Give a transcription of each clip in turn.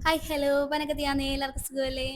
Hi hello വനഗതിയാന്നേ എല്ലാവർക്കും സുഖമല്ലേ?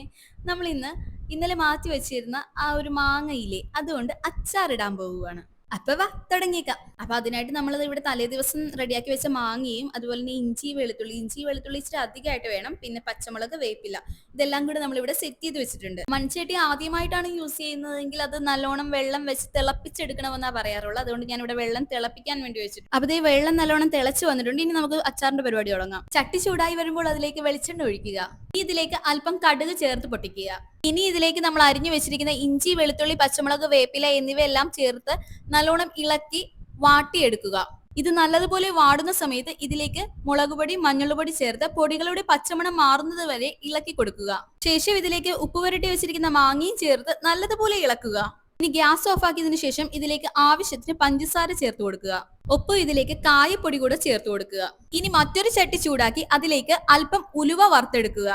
ഇന്നലെ മാറ്റി വെച്ചിരുന്ന ആ ഒരു മാങ്ങയില്ലേ അതുകൊണ്ട് അച്ചാറിടാൻ പോവുകയാണ്. അപ്പൊ വാ തുടങ്ങിയേക്കാം. അപ്പൊ അതിനായിട്ട് നമ്മളത് ഇവിടെ തലേ ദിവസം റെഡിയാക്കി വെച്ച മാങ്ങയും അതുപോലെ തന്നെ ഇഞ്ചി വെളുത്തുള്ളി ഇച്ചിരി അധികമായിട്ട് വേണം. പിന്നെ പച്ചമുളക്, വേപ്പില ഇതെല്ലാം കൂടെ നമ്മളിവിടെ സെറ്റ് ചെയ്ത് വെച്ചിട്ടുണ്ട്. മൺചട്ടി ആദ്യമായിട്ടാണ് യൂസ് ചെയ്യുന്നതെങ്കിൽ അത് നല്ലോണം വെള്ളം വെച്ച് തിളപ്പിച്ചെടുക്കണമെന്നാ പറയാറുള്ളത്. അതുകൊണ്ട് ഞാൻ ഇവിടെ വെള്ളം തിളപ്പിക്കാൻ വേണ്ടി വെച്ചിട്ടുണ്ട്. അപ്പൊ ഈ വെള്ളം നല്ലോണം തിളച്ച് വന്നിട്ടുണ്ട്. ഇനി നമുക്ക് അച്ചാറിന്റെ പരിപാടി തുടങ്ങാം. ചട്ടി ചൂടായി വരുമ്പോൾ അതിലേക്ക് വെളിച്ചെണ്ണ ഒഴിക്കുക. ഇതിലേക്ക് അല്പം കടുക് ചേർത്ത് പൊട്ടിക്കുക. ഇനി ഇതിലേക്ക് നമ്മൾ അരിഞ്ഞു വെച്ചിരിക്കുന്ന ഇഞ്ചി, വെളുത്തുള്ളി, പച്ചമുളക്, വേപ്പില എന്നിവയെല്ലാം ചേർത്ത് നല്ലോണം ഇളക്കി വാട്ടിയെടുക്കുക. ഇത് നല്ലതുപോലെ വാടുന്ന സമയത്ത് ഇതിലേക്ക് മുളകുപൊടി, മഞ്ഞൾപ്പൊടി ചേർത്ത് പൊടികളുടെ പച്ചമണം മാറുന്നത് വരെ ഇളക്കി കൊടുക്കുക. ശേഷം ഇതിലേക്ക് ഉപ്പ് പുരട്ടി വെച്ചിരിക്കുന്ന മാങ്ങയും ചേർത്ത് നല്ലതുപോലെ ഇളക്കുക. ഇനി ഗ്യാസ് ഓഫ് ആക്കിയതിനു ശേഷം ഇതിലേക്ക് ആവശ്യത്തിന് പഞ്ചസാര ചേർത്ത് കൊടുക്കുക. ഒപ്പം ഇതിലേക്ക് കായപ്പൊടി കൂടെ ചേർത്ത് കൊടുക്കുക. ഇനി മറ്റൊരു ചട്ടി ചൂടാക്കി അതിലേക്ക് അല്പം ഉലുവ വറുത്തെടുക്കുക.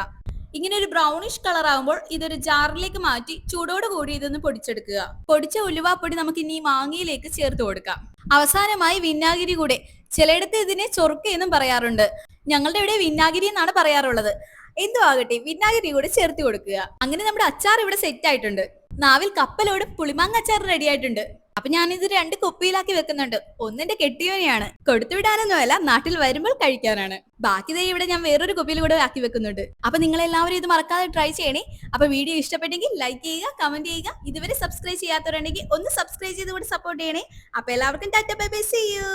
ഇങ്ങനെ ഒരു ബ്രൗണിഷ് കളർ ആകുമ്പോൾ ഇതൊരു ജാറിലേക്ക് മാറ്റി ചൂടോട് കൂടി ഇതൊന്ന് പൊടിച്ചെടുക്കുക. പൊടിച്ച ഉലുവാപ്പൊടി നമുക്ക് ഇനി മാങ്ങയിലേക്ക് ചേർത്ത് കൊടുക്കാം. അവസാനമായി വിനാഗിരി കൂടെ. ചിലയിടത്ത് ഇതിനെ ചൊറുക്ക എന്നും പറയാറുണ്ട്. ഞങ്ങളുടെ ഇവിടെ വിനാഗിരി എന്നാണ് പറയാറുള്ളത്. എന്തോ ആകട്ടെ, വിനാഗിരി കൂടെ ചേർത്ത് കൊടുക്കുക. അങ്ങനെ നമ്മുടെ അച്ചാർ ഇവിടെ സെറ്റ് ആയിട്ടുണ്ട്. നാവിൽ കപ്പലോടും പുളിമാങ്ങ അച്ചാർ റെഡി ആയിട്ടുണ്ട്. അപ്പൊ ഞാനിത് 2 കുപ്പിയിലാക്കി വെക്കുന്നുണ്ട്. ഒന്നിന്റെ കെട്ടിയവനെയാണ്, കൊടുത്തുവിടാനൊന്നുമല്ല, നാട്ടിൽ വരുമ്പോൾ കഴിക്കാനാണ്. ബാക്കി ദേ ഇവിടെ ഞാൻ വേറൊരു കുപ്പിയിൽ കൂടെ ആക്കി വെക്കുന്നുണ്ട്. അപ്പൊ നിങ്ങൾ എല്ലാവരും ഇത് മറക്കാതെ ട്രൈ ചെയ്യണേ. അപ്പൊ വീഡിയോ ഇഷ്ടപ്പെട്ടെങ്കിൽ ലൈക്ക് ചെയ്യുക, കമന്റ് ചെയ്യുക. ഇതുവരെ സബ്സ്ക്രൈബ് ചെയ്യാത്തവരുണ്ടെങ്കിൽ ഒന്ന് സബ്സ്ക്രൈബ് ചെയ്ത് കൂടി സപ്പോർട്ട് ചെയ്യണേ. അപ്പൊ എല്ലാവർക്കും ടാറ്റ ബൈ ബൈ, സീ യു.